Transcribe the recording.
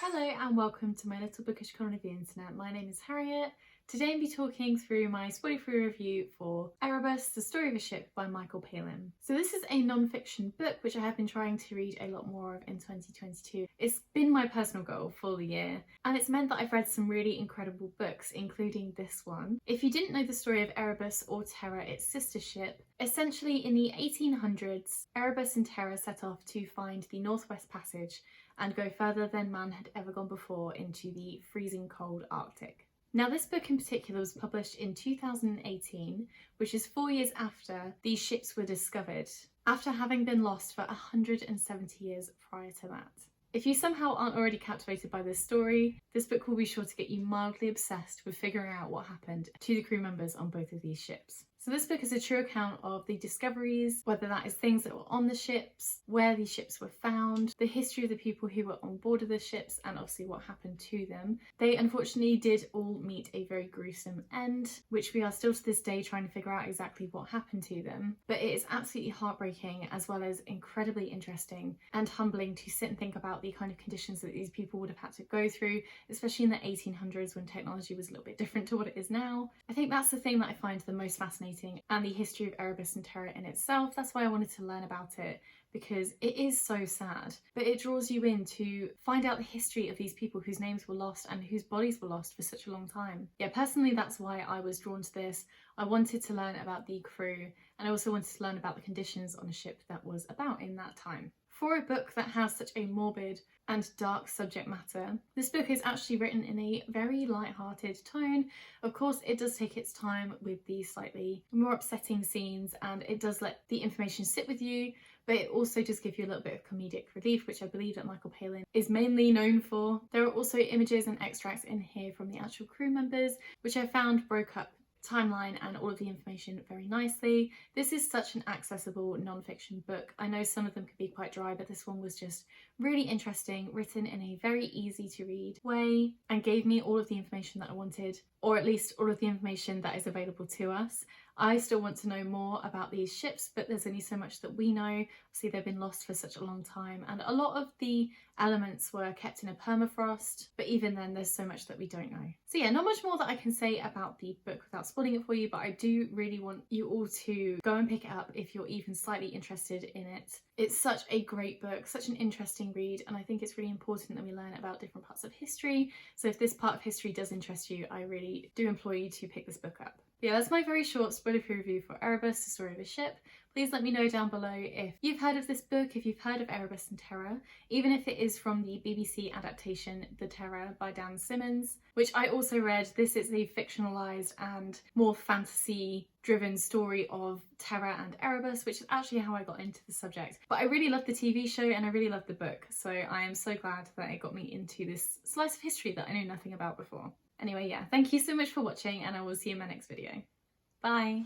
Hello and welcome to my little bookish corner of the internet. My name is Harriet. Today I'll be talking through my spoiler-free review for Erebus, The Story of a Ship by Michael Palin. So this is a non-fiction book which I have been trying to read a lot more of in 2022. It's been my personal goal for the year, and it's meant that I've read some really incredible books, including this one. If you didn't know the story of Erebus or Terra, its sister ship, essentially in the 1800s, Erebus and Terra set off to find the Northwest Passage and go further than man had ever gone before into the freezing cold Arctic. Now, this book in particular was published in 2018, which is 4 years after these ships were discovered, after having been lost for 170 years prior to that. If you somehow aren't already captivated by this story, this book will be sure to get you mildly obsessed with figuring out what happened to the crew members on both of these ships. So this book is a true account of the discoveries, whether that is things that were on the ships, where these ships were found, the history of the people who were on board of the ships, and obviously what happened to them. They unfortunately did all meet a very gruesome end, which we are still to this day trying to figure out exactly what happened to them. But it is absolutely heartbreaking, as well as incredibly interesting and humbling to sit and think about the kind of conditions that these people would have had to go through, especially in the 1800s when technology was a little bit different to what it is now. I think that's the thing that I find the most fascinating, and the history of Erebus and Terra in itself. That's why I wanted to learn about it, because it is so sad, but it draws you in to find out the history of these people whose names were lost and whose bodies were lost for such a long time. Yeah, personally, that's why I was drawn to this. I wanted to learn about the crew, and I also wanted to learn about the conditions on a ship that was about in that time. For a book that has such a morbid and dark subject matter, this book is actually written in a very light-hearted tone. Of course, it does take its time with the slightly more upsetting scenes, and it does let the information sit with you, but it also does give you a little bit of comedic relief, which I believe that Michael Palin is mainly known for. There are also images and extracts in here from the actual crew members, which I found broke up timeline and all of the information very nicely. This is such an accessible non-fiction book. I know some of them could be quite dry, but this one was just really interesting, written in a very easy to read way, and gave me all of the information that I wanted, or at least all of the information that is available to us. I still want to know more about these ships, but there's only so much that we know. Obviously, they've been lost for such a long time, and a lot of the elements were kept in a permafrost, but even then there's so much that we don't know. So yeah, not much more that I can say about the book without spoiling it for you, but I do really want you all to go and pick it up if you're even slightly interested in it. It's such a great book, such an interesting read, and I think it's really important that we learn about different parts of history. So if this part of history does interest you, I really do implore you to pick this book up. Yeah, that's my very short spoiler-free review for Erebus, The Story of a Ship. Please let me know down below if you've heard of this book, if you've heard of Erebus and Terra, even if it is from the BBC adaptation The Terror by Dan Simmons, which I also read. This is a fictionalised and more fantasy-driven story of Terra and Erebus, which is actually how I got into the subject. But I really loved the TV show and I really loved the book, so I am so glad that it got me into this slice of history that I knew nothing about before. Anyway, yeah, thank you so much for watching, and I will see you in my next video. Bye!